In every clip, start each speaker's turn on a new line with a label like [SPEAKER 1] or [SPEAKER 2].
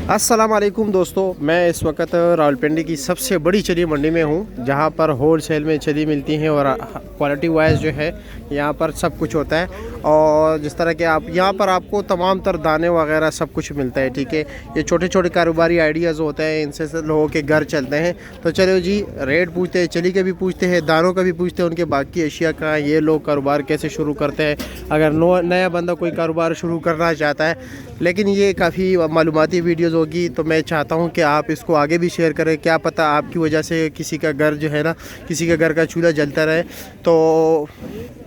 [SPEAKER 1] अस्सलाम वालेकुम दोस्तों, मैं इस वक्त रावलपिंडी की सबसे बड़ी चली मंडी में हूँ, जहाँ पर होल सेल में चली मिलती हैं और क्वालिटी वाइज जो है यहाँ पर सब कुछ होता है। और जिस तरह के आप यहाँ पर आपको तमाम तर दाने वगैरह सब कुछ मिलता है। ठीक है, ये छोटे छोटे कारोबारी आइडियाज़ होते हैं, इनसे लोगों के घर चलते हैं। तो चलो जी, रेट पूछते हैं, चली का भी पूछते हैं, दानों का भी पूछते हैं, उनके बाकी अशिया का ये लोग कारोबार कैसे शुरू करते हैं। अगर नया बंदा कोई कारोबार शुरू करना चाहता है, लेकिन ये काफ़ी मालूमाती वीडियोज़ होगी, तो मैं चाहता हूँ कि आप इसको आगे भी शेयर करें। क्या पता आपकी वजह से किसी का घर जो है ना, किसी का घर का चूल्हा जलता रहे।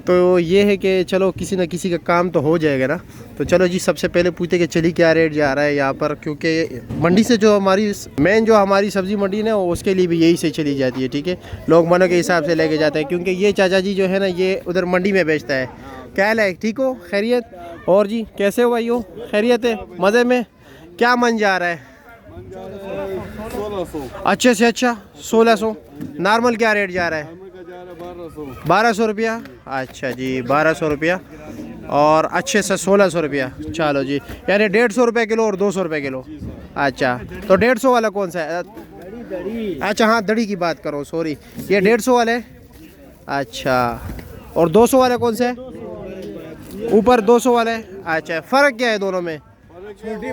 [SPEAKER 1] तो ये है कि चलो किसी न किसी का काम तो हो जाएगा ना। तो चलो जी, सबसे पहले पूछते कि चली क्या रेट जा रहा है यहाँ पर, क्योंकि मंडी से जो हमारी मेन जो हमारी सब्ज़ी मंडी ना, उसके लिए भी यही से चली जाती है। ठीक है, लोग मनो के हिसाब से लेके जाते हैं, क्योंकि ये चाचा जी जो है ना, ये उधर मंडी में बेचता है। क्या हाल है, ठीक हो, खैरियत? और जी कैसे हो भाई, हो खैरियत है, मज़े में? क्या मन जा रहा है?
[SPEAKER 2] 1600।
[SPEAKER 1] अच्छे से अच्छा 1600। नॉर्मल क्या रेट जा रहा है? 1200 रुपया। अच्छा जी, 1200 रुपया और अच्छे से 1600 रुपया। चलो जी, यानी 150 रुपये किलो और 200 रुपये किलो। अच्छा, तो 150 वाला कौन सा है? अच्छा हाँ, दड़ी की बात करो, सॉरी, ये 150 वाला है। अच्छा, और 200 वाला कौन सा है? ऊपर 200 वाला है। अच्छा, फ़र्क क्या है दोनों में?
[SPEAKER 2] छोटी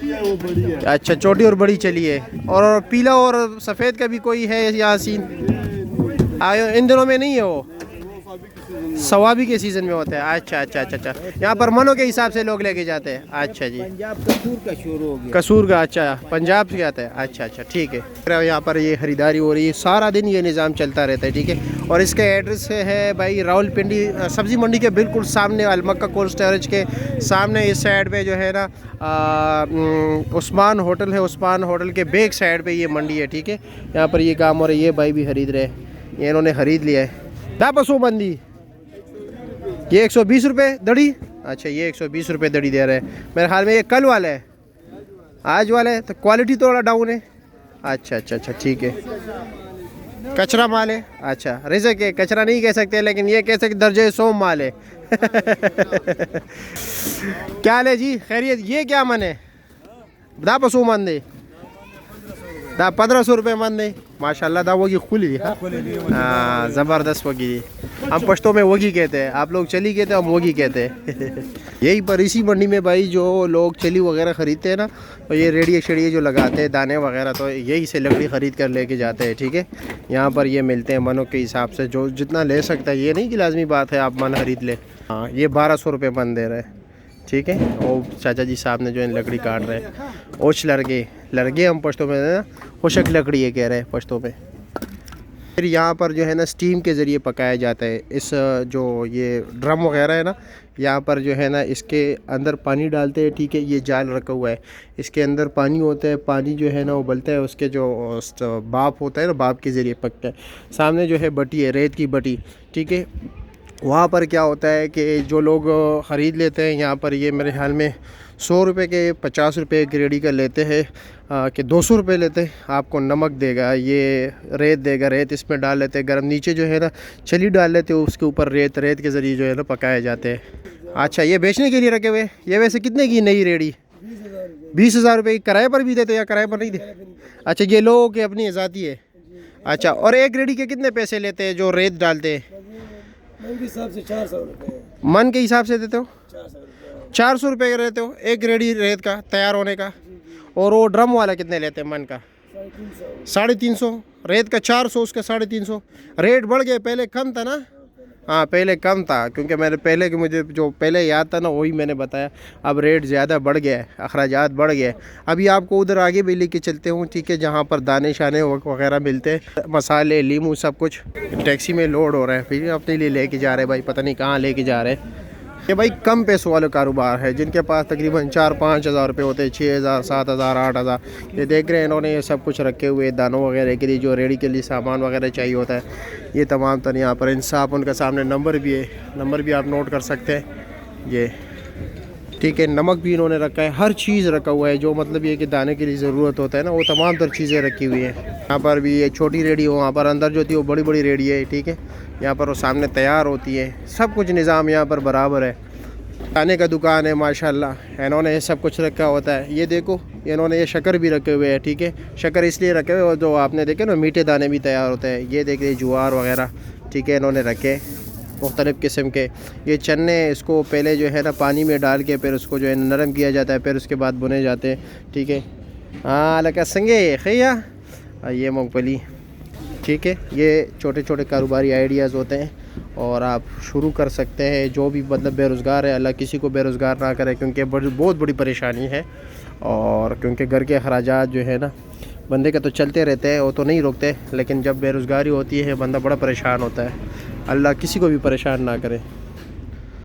[SPEAKER 2] है, वो बड़ी है।
[SPEAKER 1] अच्छा, छोटी और बड़ी चली है। और पीला और सफ़ेद का भी कोई है यहाँ सीन? इन दिनों में नहीं है वो, सवाबी के सीज़न में होता है। अच्छा अच्छा अच्छा अच्छा, यहाँ पर मनों के हिसाब से लोग लेके जाते हैं। अच्छा जी,
[SPEAKER 3] पंजाब कसूर का शुरू हो गया।
[SPEAKER 1] कसूर का, अच्छा पंजाब से आता है। अच्छा अच्छा, ठीक है। यहाँ पर ये ख़रीदारी हो रही है, सारा दिन ये निज़ाम चलता रहता है। ठीक है, और इसका एड्रेस है भाई रावलपिंडी सब्ज़ी मंडी के बिल्कुल सामने, अलमक्का कोल्ड स्टोरेज के सामने इस साइड पे जो है ना उस्मान होटल है। उस्मान होटल के बैक साइड पे ये मंडी है। ठीक है, यहाँ पर ये काम हो रहा है। ये भाई भी खरीद रहे हैं, ये इन्होंने ख़रीद लिया है। दापसो बंदी ये 120 रुपये दड़ी। अच्छा, ये 120 रुपये दड़ी दे रहे हैं। मेरे ख्याल में ये कल वाला है, आज वाला है, तो क्वालिटी थोड़ा डाउन है। अच्छा अच्छा अच्छा, ठीक है। कचरा माल है। अच्छा, रिज़क है, कचरा नहीं कह सकते, लेकिन ये कह सकते दर्जे सोम माल है। क्या ले जी, खैरियत? ये क्या मन है? दा पसू मन दे, दा 1500 रुपये मन दे। माशाल्लाह, दा वगी खुली। हाँ, ज़बरदस्त वगी। हम पश्तो में वगी कहते हैं, आप लोग चली कहते हैं, हम वगी कहते हैं। यही पर इसी मंडी में भाई जो लोग चली वगैरह ख़रीदते हैं ना, तो ये रेडियो शेडियो जो लगाते हैं दाने वगैरह, तो यही से लकड़ी ख़रीद कर लेके जाते हैं। ठीक है, यहाँ पर ये मिलते हैं मनों के हिसाब से, जो जितना ले सकता है। ये नहीं कि लाजमी बात है आप मन ख़रीद ले। हाँ, ये 1200 रुपये मन दे रहे हैं। ठीक है, और चाचा जी साहब ने जो है लकड़ी काट रहे हैं। ओछ लड़के हम पश्तो में ना, होशक लकड़ी ये कह रहे हैं पश्तो में। फिर यहाँ पर जो है ना स्टीम के ज़रिए पकाया जाता है। इस जो ये ड्रम वगैरह है ना, यहाँ पर जो है ना इसके अंदर पानी डालते हैं। ठीक है, ये जाल रखा हुआ है, इसके अंदर पानी होता है। पानी जो है ना उबलता है, उसके जो भाप होता है ना, भाप के ज़रिए पकता है। सामने जो है बटी है, रेत की बटी। ठीक है, वहाँ पर क्या होता है कि जो लोग ख़रीद लेते हैं यहाँ पर, ये मेरे ख्याल में 100 रुपये के 50 रुपये ग्रेडी का लेते हैं, कि 200 रुपये लेते हैं। आपको नमक देगा, ये रेत देगा, रेत इसमें डाल लेते हैं गर्म। नीचे जो है ना छली डाल लेते हैं, उसके ऊपर रेत के ज़रिए जो है ना पकाए जाते हैं। अच्छा, ये बेचने के लिए रखे हुए? ये वैसे कितने की नई रेडी? 20,000 रुपये की। किराए पर भी देते या किराए पर नहीं दे? अच्छा, ये लोगों की अपनी ज़ाती है। अच्छा, और एक रेडी के कितने पैसे लेते हैं जो रेत डालते हैं?
[SPEAKER 3] मन के हिसाब से 400 रुपये।
[SPEAKER 1] मन के हिसाब से देते हो?
[SPEAKER 3] 400
[SPEAKER 1] रुपये का रहते हो एक रेडी रेत का तैयार होने का। और वो ड्रम वाला कितने लेते हैं मन का? 350। रेत का 400, उसका 350। रेट बढ़ गए, पहले कम था ना? हाँ, पहले कम था, क्योंकि मैंने पहले कि मुझे जो पहले याद था ना, वही मैंने बताया। अब रेट ज़्यादा बढ़ गया है, अखराजात बढ़ गए। अभी आपको उधर आगे भी लेके चलते हूँ। ठीक है, जहाँ पर दाने शाने वगैरह मिलते हैं, मसाले, लीमू, सब कुछ टैक्सी में लोड हो रहा है। फिर अपने लिए लेके जा रहे हैं भाई, पता नहीं कहाँ लेके जा रहे हैं। ये भाई कम पैसों वाले कारोबार है, जिनके पास तकरीबन 4-5 हज़ार रुपये होते हैं, 6 हज़ार 7 हज़ार 8 हज़ार। ये देख रहे हैं इन्होंने ये सब कुछ रखे हुए, दानों वगैरह के लिए जो रेडी के लिए सामान वगैरह चाहिए होता है, ये तमाम तर यहाँ पर इंसाफ। उनका सामने नंबर भी है, नंबर भी आप नोट कर सकते हैं ये, ठीक है। नमक भी इन्होंने रखा है, हर चीज़ रखा हुआ है जो मतलब ये कि दाने के लिए ज़रूरत होता है ना, वो तमाम तर चीज़ें रखी हुई हैं। यहाँ पर भी ये छोटी रेडी हो, वहाँ पर अंदर जो थी वो बड़ी बड़ी रेडी है, ठीक है। यहाँ पर वो सामने तैयार होती है, सब कुछ निज़ाम यहाँ पर बराबर है। खाने का दुकान है माशाल्लाह, इन्होंने ये सब कुछ रखा होता है। ये देखो इन्होंने ये शक्कर भी रखे हुए हैं, ठीक है। शक्कर इसलिए रखे हुए और जो आपने देखे ना मीठे दाने भी तैयार होते हैं। ये देखिए ज्वार वगैरह, ठीक है, इन्होंने रखे मुख्तलिफ़ किस्म के। ये चने, इसको पहले जो है ना पानी में डाल के फिर उसको जो है नरम किया जाता है, फिर उसके बाद बुने जाते हैं, ठीक है। हाँ लगा संगे खैया, ये मूंगफली, ठीक है। ये छोटे छोटे कारोबारी आइडियाज़ होते हैं और आप शुरू कर सकते हैं। जो भी मतलब बेरोज़गार है, अल्लाह किसी को बेरोज़गार ना करे, क्योंकि बहुत बड़ी परेशानी है। और क्योंकि घर के अखराजात जो है ना बंदे का तो चलते रहते हैं, वो तो नहीं रुकते, लेकिन जब बेरोज़गारी होती है बंदा बड़ा परेशान होता है। अल्लाह किसी को भी परेशान ना करे।